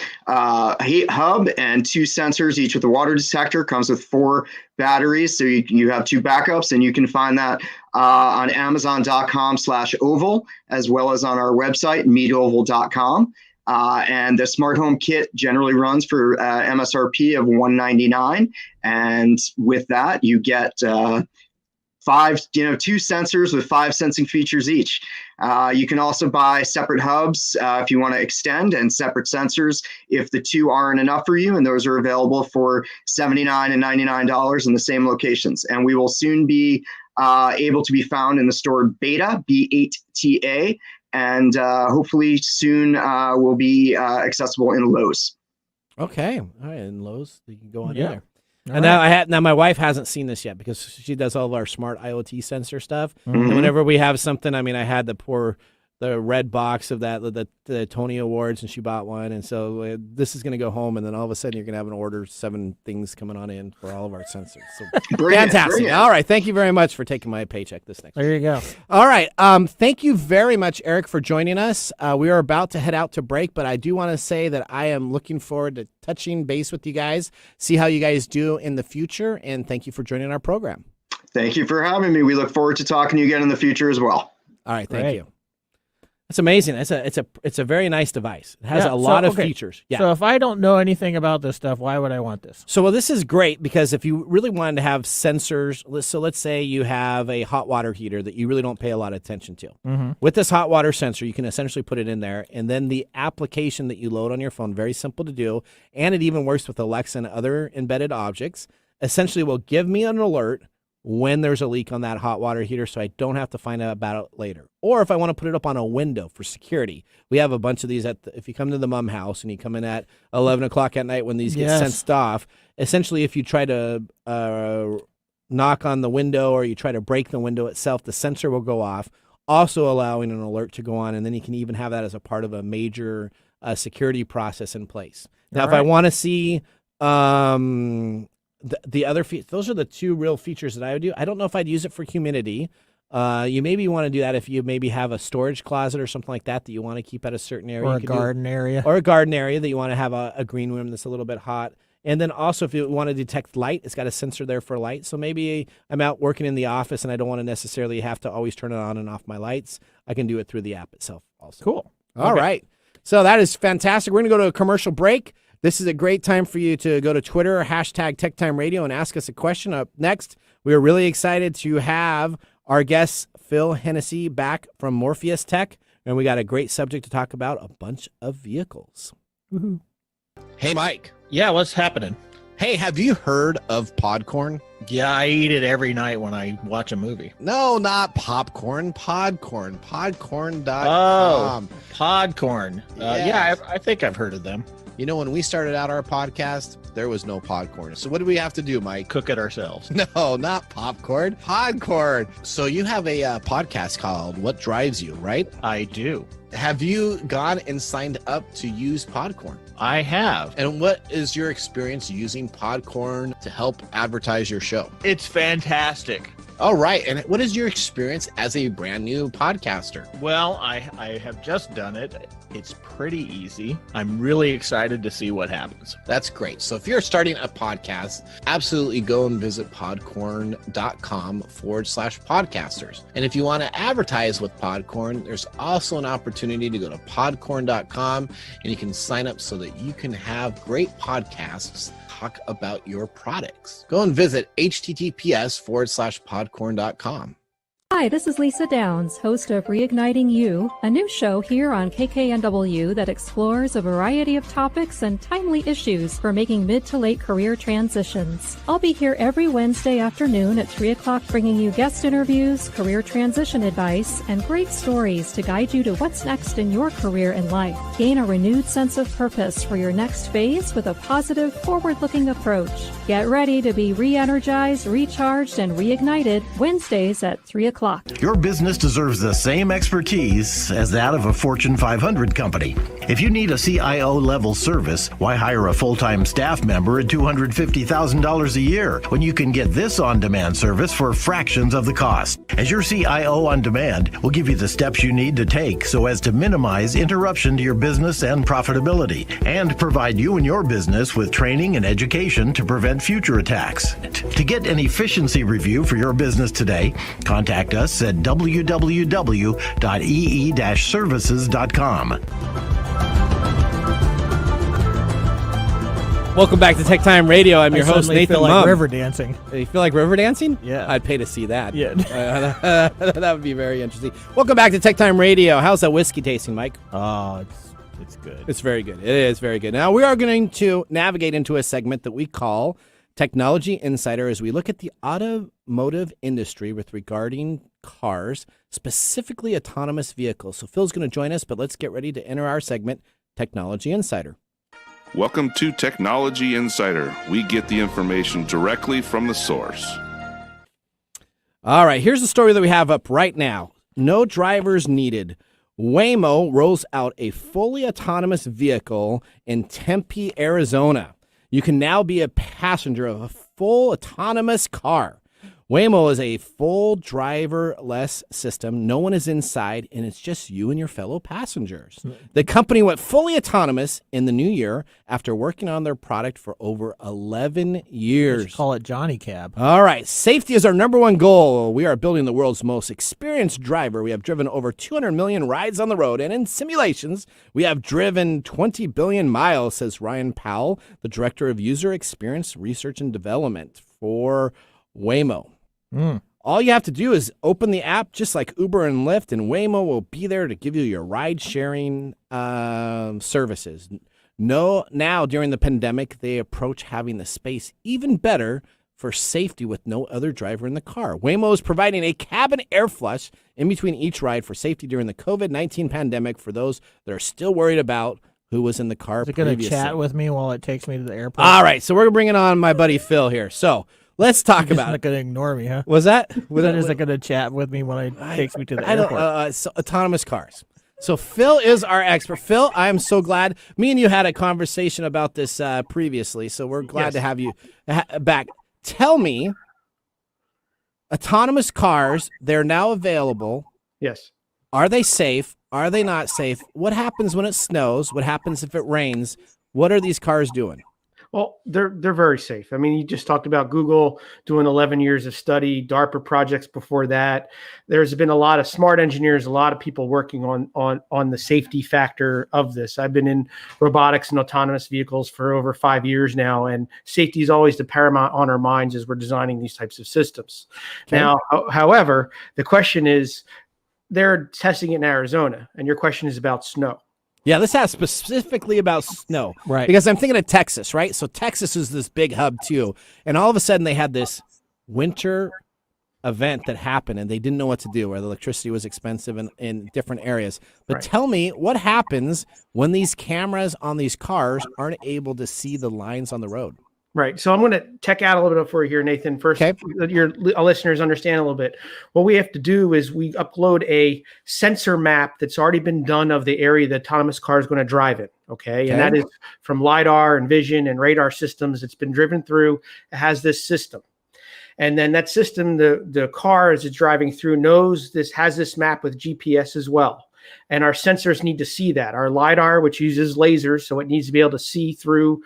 heat hub and 2 sensors, each with a water detector. Comes with 4 batteries, so you have 2 backups, and you can find that on Amazon.com/oval, as well as on our website, MeetOval.com. And the smart home kit generally runs for MSRP of $199, and with that you get 2 sensors with 5 sensing features each. You can also buy separate hubs if you want to extend, and separate sensors if the 2 aren't enough for you, and those are available for $79 and $99 in the same locations. And we will soon be able to be found in the store beta, B8TA. And hopefully soon will be accessible in Lowe's. Okay, all right, in Lowe's, you can go on there. And now my wife hasn't seen this yet, because she does all of our smart IoT sensor stuff. And whenever we have something, I had the red box of the Tony Awards, and she bought one, and so this is going to go home, and then all of a sudden you're going to have an order 7 things coming on in for all of our sensors. So fantastic! All right, thank you very much for taking my paycheck this next week. There you go. All right, thank you very much, Eric, for joining us. We are about to head out to break, but I do want to say that I am looking forward to touching base with you guys, see how you guys do in the future, and thank you for joining our program. Thank you for having me. We look forward to talking to you again in the future as well. All right, thank you. It's amazing. It's a very nice device. It has a lot of features. Yeah. So if I don't know anything about this stuff, why would I want this? So this is great, because if you really wanted to have sensors, so let's say you have a hot water heater that you really don't pay a lot of attention to. With this hot water sensor, you can essentially put it in there, and then the application that you load on your phone, very simple to do, and it even works with Alexa and other embedded objects, essentially will give me an alert when there's a leak on that hot water heater, so I don't have to find out about it later. Or if I want to put it up on a window for security, we have a bunch of these if you come to the Mumm house and you come in at 11 o'clock at night when these get sensed off, essentially if you try to knock on the window or you try to break the window itself, the sensor will go off, also allowing an alert to go on, and then you can even have that as a part of a major security process in place. Now, if I want to see the other those are the 2 real features that I would do. I don't know if I'd use it for humidity. You maybe want to do that if you maybe have a storage closet or something like that you want to keep at a certain area. Or a garden area. Or a garden area that you want to have a green room that's a little bit hot And then also if you want to detect light, it's got a sensor there for light. So maybe I'm out working in the office and I don't want to necessarily have to always turn it on and off my lights. I can do it through the app itself also. Cool. All right. So that is fantastic. We're going to go to a commercial break. This is a great time for you to go to Twitter, hashtag TechTime Radio, and ask us a question. Up next, we are really excited to have our guest, Phil Hennessy, back from Morpheus Tech. And we got a great subject to talk about, a bunch of vehicles. Woohoo. Hey, Mike. Yeah, what's happening? Hey, have you heard of Podcorn? Yeah, I eat it every night when I watch a movie. No, not popcorn. Podcorn. Podcorn.com. Oh, Podcorn. Yes. Yeah, I think I've heard of them. You know, when we started out our podcast, there was no Podcorn. So what do we have to do, Mike? Cook it ourselves. No, not popcorn. Podcorn. So you have a podcast called What Drives You, right? I do. Have you gone and signed up to use Podcorn? I have. And what is your experience using Podcorn to help advertise your show? It's fantastic. All right. And what is your experience as a brand new podcaster? Well, I have just done it. It's pretty easy. I'm really excited to see what happens. That's great. So if you're starting a podcast, absolutely go and visit podcorn.com/podcasters. And if you want to advertise with Podcorn, there's also an opportunity to go to podcorn.com and you can sign up so that you can have great podcasts talk about your products. Go and visit https://podcorn.com. Hi, this is Lisa Downs, host of Reigniting You, a new show here on KKNW that explores a variety of topics and timely issues for making mid to late career transitions. I'll be here every Wednesday afternoon at 3 o'clock bringing you guest interviews, career transition advice, and great stories to guide you to what's next in your career and life. Gain a renewed sense of purpose for your next phase with a positive, forward-looking approach. Get ready to be re-energized, recharged, and reignited Wednesdays at 3 o'clock. Your business deserves the same expertise as that of a Fortune 500 company. If you need a CIO level service, why hire a full-time staff member at $250,000 a year when you can get this on-demand service for fractions of the cost? As your CIO on demand will give you the steps you need to take so as to minimize interruption to your business and profitability and provide you and your business with training and education to prevent future attacks. To get an efficiency review for your business today, contact us at www.ee-services.com. Welcome back to Tech Time Radio. I'm your host, Nathan feel Mumm. like river dancing. You feel like river dancing? Yeah. I'd pay to see that. Yeah. That would be very interesting. Welcome back to Tech Time Radio. How's that whiskey tasting, Mike? Oh, it's good. It's very good. It is very good. Now, we are going to navigate into a segment that we call Technology Insider as we look at the automotive industry with regarding cars, specifically autonomous vehicles. So Phil's going to join us, but let's get ready to enter our segment, Technology Insider. Welcome to Technology Insider. We get the information directly from the source. All right, here's the story that we have up right now. No drivers needed. Waymo rolls out a fully autonomous vehicle in Tempe, Arizona. You can now be a passenger of a full autonomous car. Waymo is a full driverless system. No one is inside, and it's just you and your fellow passengers. The company went fully autonomous in the new year after working on their product for over 11 years. Call it Johnny Cab. All right. Safety is our number one goal. We are building the world's most experienced driver. We have driven over 200 million rides on the road, and in simulations, we have driven 20 billion miles, says Ryan Powell, the Director of User Experience Research and Development for Waymo. All you have to do is open the app just like Uber and Lyft, and Waymo will be there to give you your ride-sharing services. Now, during the pandemic, they approach having the space even better for safety with no other driver in the car. Waymo is providing a cabin air flush in between each ride for safety during the COVID-19 pandemic for those that are still worried about who was in the car previously. Is it going to chat with me while it takes me to the airport? All right, so we're bringing on my buddy Phil here. So let's talk about it. Not going to ignore me, huh? Was that? Is it going to chat with me when it takes me to the airport? So autonomous cars. So Phil is our expert. Phil, I am so glad. Me and you had a conversation about this previously, so we're glad to have you back. Tell me, autonomous cars, they're now available. Yes. Are they safe? Are they not safe? What happens when it snows? What happens if it rains? What are these cars doing? Well, they're very safe. I mean, you just talked about Google doing 11 years of study, DARPA projects before that. There's been a lot of smart engineers, a lot of people working on the safety factor of this. I've been in robotics and autonomous vehicles for over 5 years now, and safety is always the paramount on our minds as we're designing these types of systems. Okay. Now, however, the question is, they're testing it in Arizona, and your question is about snow. Yeah, let's ask specifically about snow. Right. Because I'm thinking of Texas, right? So Texas is this big hub too. And all of a sudden they had this winter event that happened and they didn't know what to do, where the electricity was expensive in different areas. But tell me, what happens when these cameras on these cars aren't able to see the lines on the road? Right. So I'm going to tech out a little bit for you here, Nathan. First, your listeners understand a little bit. What we have to do is we upload a sensor map that's already been done of the area the autonomous car is going to drive in. Okay. And that is from LiDAR and vision and radar systems. It's been driven through. It has this system. And then that system, the car as it's driving through has this map with GPS as well. And our sensors need to see that. Our LiDAR, which uses lasers, so it needs to be able to see through,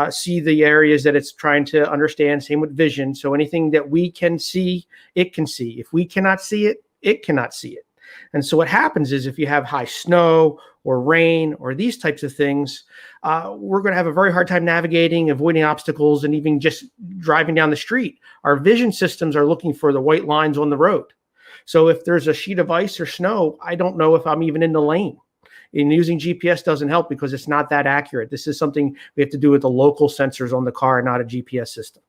see the areas that it's trying to understand. Same with vision. So anything that we can see, it can see. If we cannot see it, it cannot see it. And so what happens is if you have high snow or rain or these types of things, we're going to have a very hard time navigating, avoiding obstacles, and even just driving down the street. Our vision systems are looking for the white lines on the road. So if there's a sheet of ice or snow, I don't know if I'm even in the lane. And using GPS doesn't help because it's not that accurate. This is something we have to do with the local sensors on the car, not a GPS system.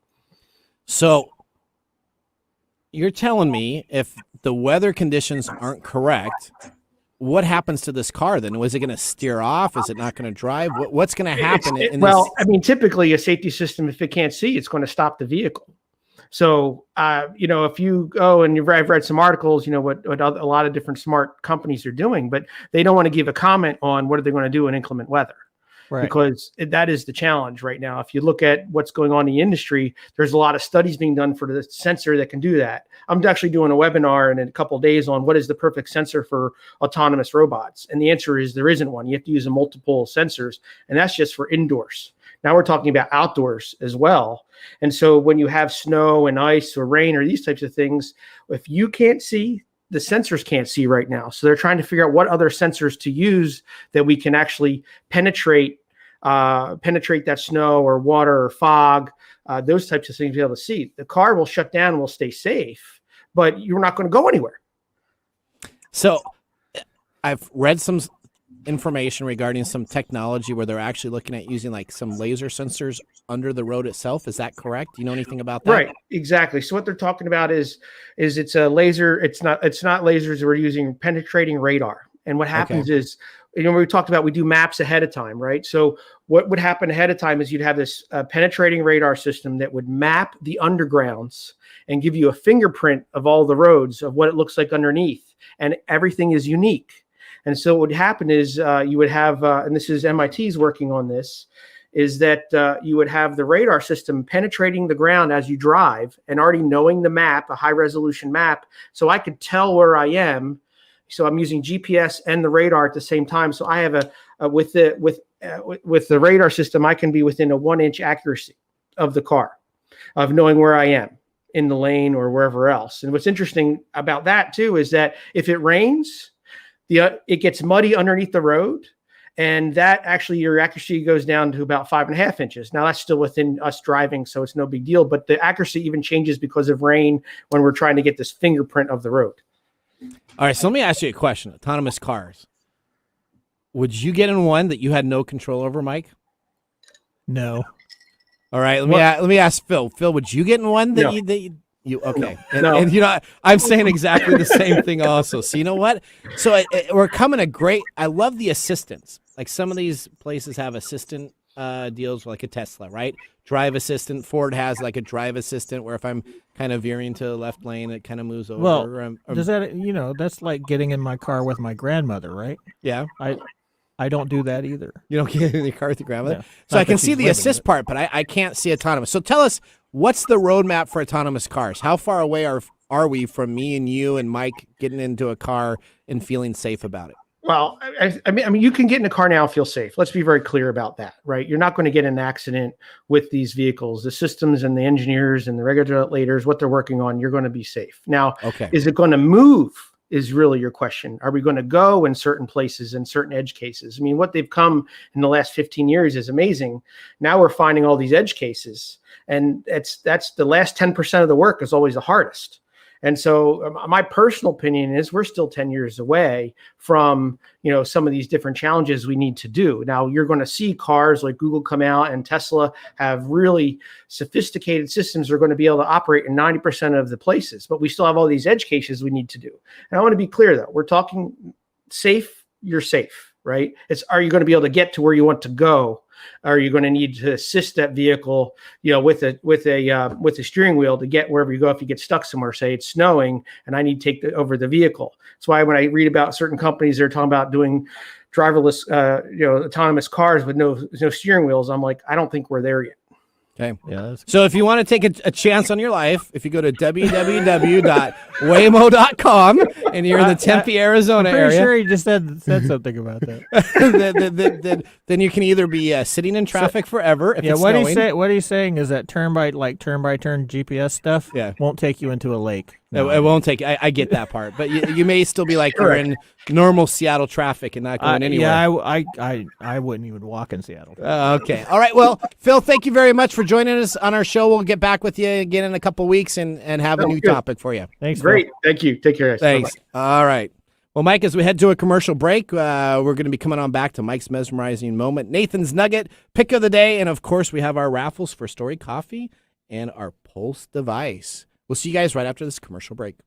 So you're telling me if the weather conditions aren't correct, what happens to this car then? Was it going to steer off? Is it not going to drive? What's going to happen? I mean, typically a safety system, if it can't see, it's going to stop the vehicle. So, if you go and I've read some articles, what a lot of different smart companies are doing, but they don't want to give a comment on what are they going to do in inclement weather. Right. Because that is the challenge right now. If you look at what's going on in the industry, there's a lot of studies being done for the sensor that can do that. I'm actually doing a webinar in a couple of days on what is the perfect sensor for autonomous robots. And the answer is there isn't one. You have to use multiple sensors, and that's just for indoors. Now we're talking about outdoors as well. And so when you have snow and ice or rain or these types of things, if you can't see, the sensors can't see right now. So they're trying to figure out what other sensors to use that we can actually penetrate that snow or water or fog, those types of things to be able to see. The car will shut down and will stay safe, but you're not going to go anywhere. So I've read some information regarding some technology where they're actually looking at using like some laser sensors under the road itself. Is that correct? Do you know anything about that? Right, exactly. So what they're talking about is it's a laser. It's not lasers. We're using penetrating radar. And what happens is, we talked about we do maps ahead of time, right? So what would happen ahead of time is you'd have this penetrating radar system that would map the undergrounds and give you a fingerprint of all the roads of what it looks like underneath. And everything is unique. And so what would happen is you would have, and this is MIT's working on this, is that you would have the radar system penetrating the ground as you drive and already knowing the map, a high resolution map. So I could tell where I am. So I'm using GPS and the radar at the same time. So I have with the radar system, I can be within a 1-inch accuracy of the car, of knowing where I am in the lane or wherever else. And what's interesting about that too is that if it rains, it gets muddy underneath the road, and that actually your accuracy goes down to about 5.5 inches. Now that's still within us driving, so it's no big deal. But the accuracy even changes because of rain when we're trying to get this fingerprint of the road. All right, so let me ask you a question. Autonomous cars. Would you get in one that you had no control over, Mike? No. All right, let me ask Phil. Phil, would you get in one that you okay? No. And I'm saying exactly the same thing also. So you know what? So we're coming I love the assistance. Like some of these places have assistant deals like a Tesla, right? Drive assistant. Ford has like a drive assistant where if I'm kind of veering to the left lane, it kind of moves over. Well, does that, that's like getting in my car with my grandmother, right? Yeah. I don't do that either. You don't get in the car with your grandmother? No, so I can see the assist part, but I can't see autonomous. So tell us, what's the roadmap for autonomous cars? How far away are we from me and you and Mike getting into a car and feeling safe about it? Well, I mean, you can get in a car now and feel safe. Let's be very clear about that, right? You're not going to get in an accident with these vehicles. The systems and the engineers and the regulators, what they're working on, you're going to be safe. Now, is it going to move is really your question. Are we going to go in certain places in certain edge cases? I mean, what they've come in the last 15 years is amazing. Now we're finding all these edge cases, and that's the last 10% of the work is always the hardest. And so my personal opinion is we're still 10 years away from, some of these different challenges we need to do. Now, you're going to see cars like Google come out and Tesla have really sophisticated systems that are going to be able to operate in 90% of the places, but we still have all these edge cases we need to do. And I want to be clear, though, we're talking safe, you're safe, right? Are you going to be able to get to where you want to go? Are you going to need to assist that vehicle, with a steering wheel to get wherever you go? If you get stuck somewhere, say it's snowing, and I need to take over the vehicle. That's why when I read about certain companies, they're talking about doing driverless, autonomous cars with no steering wheels. I'm like, I don't think we're there yet. Okay. Yeah. So if you want to take a chance on your life, if you go to www.waymo.com and you're in the Tempe, Arizona area. I'm pretty sure he just said something about that. then you can either be sitting in traffic forever if it's snowing. What he's saying is that turn by turn GPS stuff won't take you into a lake. No, it won't take. I get that part, but you may still be like you're in normal Seattle traffic and not going anywhere. Yeah, I wouldn't even walk in Seattle. Okay, all right. Well, Phil, thank you very much for joining us on our show. We'll get back with you again in a couple weeks and have a new topic for you. Thanks. Great. Phil. Thank you. Take care. Thanks. Bye-bye. All right. Well, Mike, as we head to a commercial break, we're going to be coming on back to Mike's mesmerizing moment, Nathan's Nugget, pick of the day, and of course, we have our raffles for Story Coffee and our Pulse device. We'll see you guys right after this commercial break.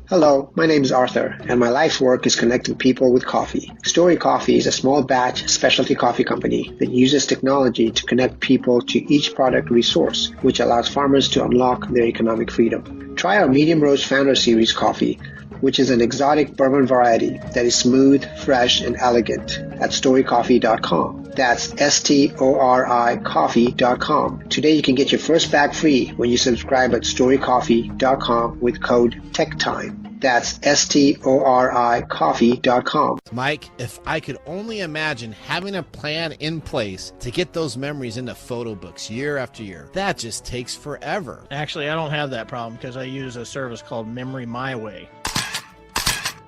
Hello, my name is Arthur, and my life's work is connecting people with coffee. Story Coffee is a small batch specialty coffee company that uses technology to connect people to each product resource, which allows farmers to unlock their economic freedom. Try our Medium Roast Founder Series coffee, which is an exotic bourbon variety that is smooth, fresh, and elegant at storycoffee.com. That's STORI coffee.com. Today you can get your first bag free when you subscribe at storycoffee.com with code TechTime. That's STORI coffee.com. Mike, if I could only imagine having a plan in place to get those memories into photo books year after year. That just takes forever. Actually, I don't have that problem because I use a service called Memory My Way.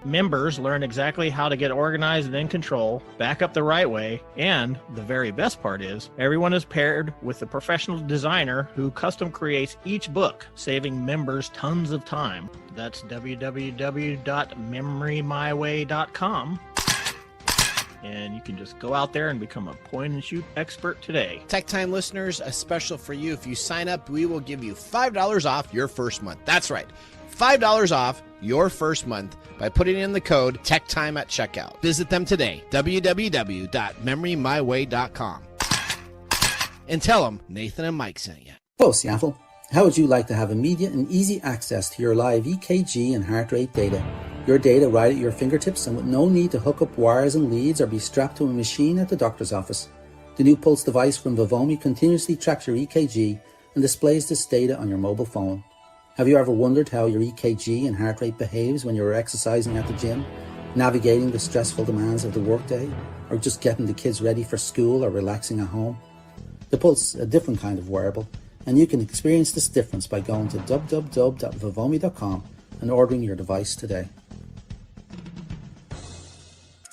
Members learn exactly how to get organized and in control, back up the right way, and the very best part is, everyone is paired with a professional designer who custom creates each book, saving members tons of time. That's www.memorymyway.com. And you can just go out there and become a point-and-shoot expert today. Tech Time listeners, a special for you. If you sign up, we will give you $5 off your first month. That's right, $5 off your first month by putting in the code TechTime at checkout. Visit them today, www.memorymyway.com. And tell them Nathan and Mike sent you. Hello, Seattle. How would you like to have immediate and easy access to your live EKG and heart rate data? Your data right at your fingertips and with no need to hook up wires and leads or be strapped to a machine at the doctor's office. The new Pulse device from Vivomi continuously tracks your EKG and displays this data on your mobile phone. Have you ever wondered how your EKG and heart rate behaves when you're exercising at the gym, navigating the stressful demands of the workday, or just getting the kids ready for school or relaxing at home? The Pulse is a different kind of wearable, and you can experience this difference by going to www.vivomi.com and ordering your device today.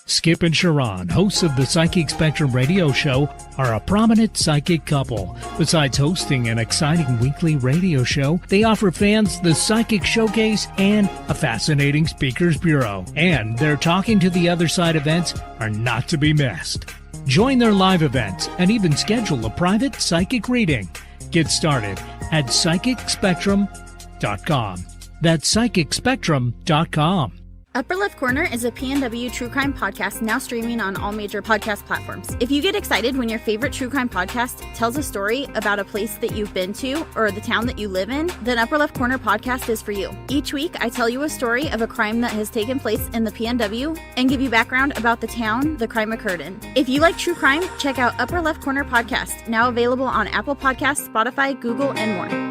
Skip and Sharon, hosts of the Psychic Spectrum radio show, are a prominent psychic couple. Besides hosting an exciting weekly radio show, they offer fans the Psychic Showcase and a fascinating speakers bureau. And their Talking to the Other Side events are not to be missed. Join their live events and even schedule a private psychic reading. Get started at psychicspectrum.com. That's psychicspectrum.com. Upper Left Corner is a PNW true crime podcast now streaming on all major podcast platforms. If you get excited when your favorite true crime podcast tells a story about a place that you've been to or the town that you live in, then Upper Left Corner podcast is for you. Each week, I tell you a story of a crime that has taken place in the PNW and give you background about the town the crime occurred in. If you like true crime, check out Upper Left Corner podcast, now available on Apple Podcasts, Spotify, Google, and more.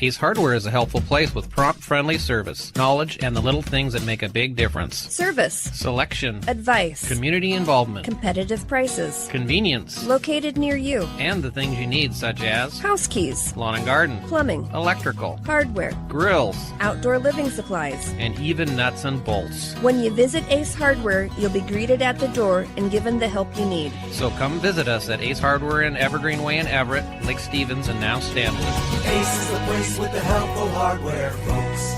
Ace Hardware is a helpful place with prompt, friendly service, knowledge, and the little things that make a big difference. Service. Selection. Advice. Community involvement. Competitive prices. Convenience. Located near you. And the things you need, such as house keys, lawn and garden, plumbing, electrical, hardware, grills, outdoor living supplies, and even nuts and bolts. When you visit Ace Hardware, you'll be greeted at the door and given the help you need. So come visit us at Ace Hardware in Evergreen Way in Everett, Lake Stevens, and now Stanley. Ace is the place with the helpful hardware, folks.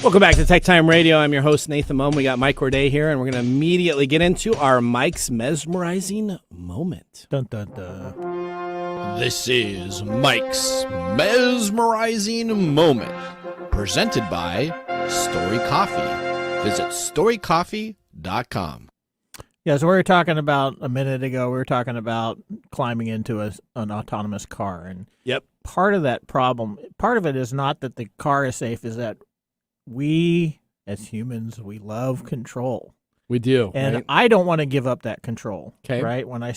Welcome back to TechTime Radio. I'm your host, Nathan Mumm. We got Mike Corday here, and we're going to immediately get into our Mike's Mesmerizing Moment. Dun, dun, dun. This is Mike's Mesmerizing Moment, presented by Story Coffee. Visit storycoffee.com. Yeah, so we were talking about a minute ago, we were talking about climbing into an autonomous car. And part of that problem, part of it is not that the car is safe, is that we, as humans, we love control. We do. And right? I don't want to give up that control. Okay. Right? When I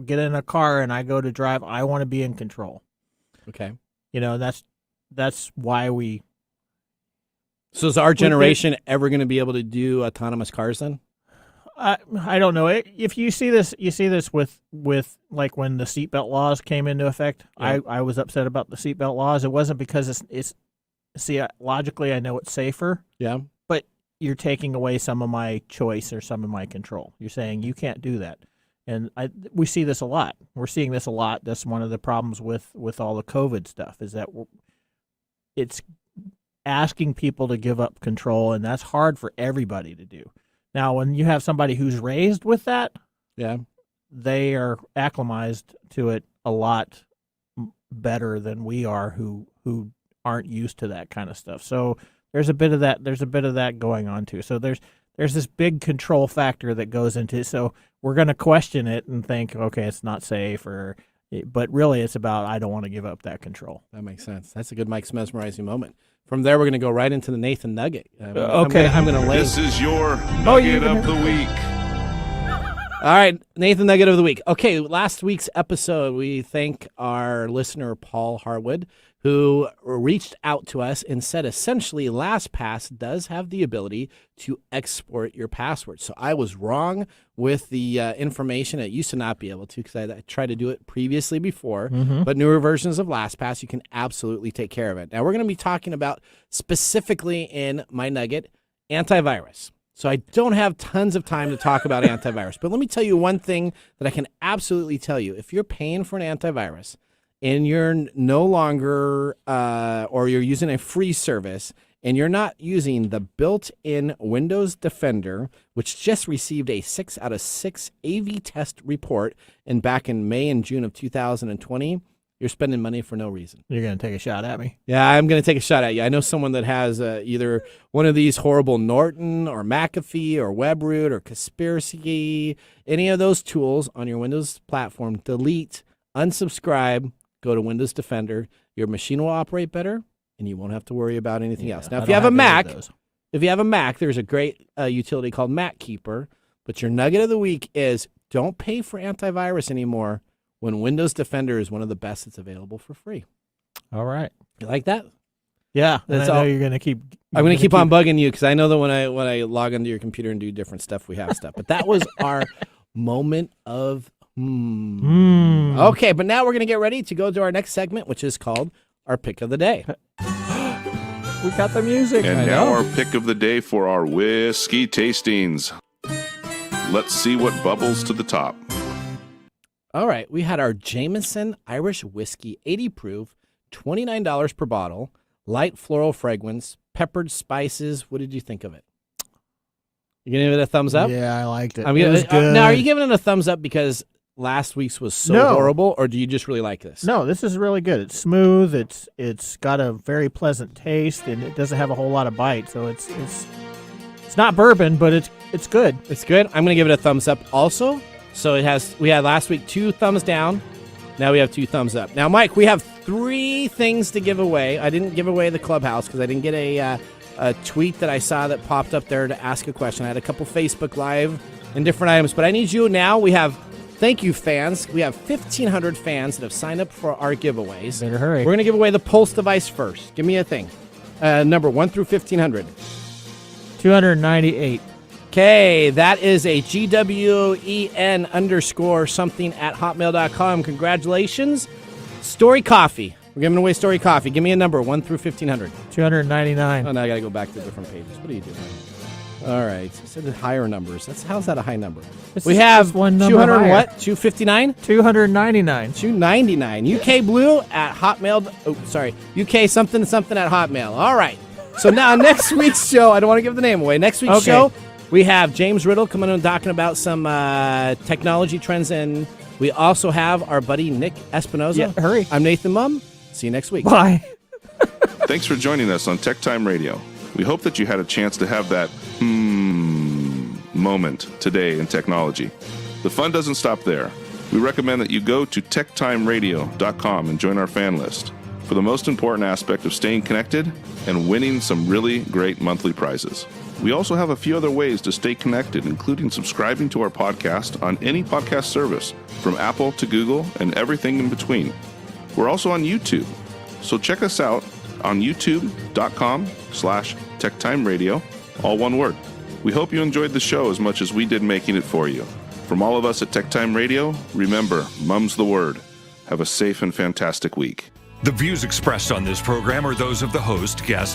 get in a car and I go to drive, I want to be in control. Okay. You know, that's why we... So is our generation ever going to be able to do autonomous cars then? I don't know. If you see this with like when the seatbelt laws came into effect. Yeah. I was upset about the seatbelt laws. It wasn't because it's logically I know it's safer. Yeah. But you're taking away some of my choice or some of my control. You're saying you can't do that. And we see this a lot. We're seeing this a lot. That's one of the problems with all the COVID stuff is that it's asking people to give up control, and that's hard for everybody to do. Now, when you have somebody who's raised with that, they are acclimatized to it a lot better than we are who aren't used to that kind of stuff. So there's a bit of that. There's a bit of that going on too. So there's this big control factor that goes into it. So we're going to question it and think, okay, it's not safe, but really it's about I don't want to give up that control. That makes sense. That's a good Mike's Mesmerizing Moment. From there, we're going to go right into the Nathan Nugget. Okay. I'm going to lay. This is your Nugget of the Week. All right, Nathan Nugget of the Week. Okay, last week's episode, we thank our listener, Paul Harwood, who reached out to us and said essentially LastPass does have the ability to export your password. So I was wrong with the information. It used to not be able to because I tried to do it previously before. Mm-hmm. But newer versions of LastPass, you can absolutely take care of it. Now we're going to be talking about specifically in my Nugget, antivirus. So I don't have tons of time to talk about antivirus. But let me tell you one thing that I can absolutely tell you. If you're paying for an antivirus, and you're no longer, or you're using a free service, and you're not using the built-in Windows Defender, which just received a 6 out of 6 AV test report, and back in May and June of 2020, you're spending money for no reason. You're going to take a shot at me? Yeah, I'm going to take a shot at you. I know someone that has either one of these horrible Norton or McAfee or WebRoot or Kaspersky, any of those tools on your Windows platform. Delete, unsubscribe, go to Windows Defender. Your machine will operate better, and you won't have to worry about anything else. Now, if you have a Mac, there's a great utility called MacKeeper. But your Nugget of the Week is don't pay for antivirus anymore when Windows Defender is one of the best that's available for free. All right. You like that? Yeah. That's all. You're going to keep. I'm going to keep on bugging you because I know that when I log into your computer and do different stuff, we have stuff. But that was our moment of Okay, but now we're going to get ready to go to our next segment, which is called our Pick of the Day. We got the music. And now our pick of the day for our whiskey tastings. Let's see what bubbles to the top. All right, we had our Jameson Irish Whiskey 80 proof, $29 per bottle, light floral fragrance, peppered spices. What did you think of it? You gonna give it a thumbs up? Yeah, I liked it. It was good. Now, are you giving it a thumbs up because last week's was so horrible, or do you just really like this? No, this is really good. It's smooth. It's got a very pleasant taste, and it doesn't have a whole lot of bite. So it's not bourbon, but it's good. It's good. I'm gonna give it a thumbs up also. So we had last week 2 thumbs down. Now we have 2 thumbs up. Now, Mike, we have 3 things to give away. I didn't give away the clubhouse because I didn't get a tweet that I saw that popped up there to ask a question. I had a couple Facebook Live and different items, but I need you now. We have Thank you, fans. We have 1,500 fans that have signed up for our giveaways. Better hurry. We're going to give away the Pulse device first. Give me a thing. Number 1 through 1,500. 298. Okay, that is a GWEN_something@hotmail.com. Congratulations. Story Coffee. We're giving away Story Coffee. Give me a number, 1 through 1,500. 299. Oh, now I got to go back to different pages. What are you doing? All right. You said the higher numbers. How's that a high number? We have one number 200 higher. what? 259? 299. 299. UK Blue at Hotmail. Oh, sorry. UK something something at Hotmail. All right. So now next week's show, I don't want to give the name away. Next week's show, we have James Riddle coming on and talking about some technology trends, and we also have our buddy Nick Espinoza. Yeah, hurry. I'm Nathan Mumm. See you next week. Bye. Thanks for joining us on TechTime Radio. We hope that you had a chance to have that moment today in technology. The fun doesn't stop there. We recommend that you go to techtimeradio.com and join our fan list for the most important aspect of staying connected and winning some really great monthly prizes. We also have a few other ways to stay connected, including subscribing to our podcast on any podcast service, from Apple to Google and everything in between. We're also on YouTube, so check us out on youtube.com/techtimeradio, all one word. We hope you enjoyed the show as much as we did making it for you. From all of us at TechTime Radio, remember, Mumm's the word. Have a safe and fantastic week. The views expressed on this program are those of the host, guest,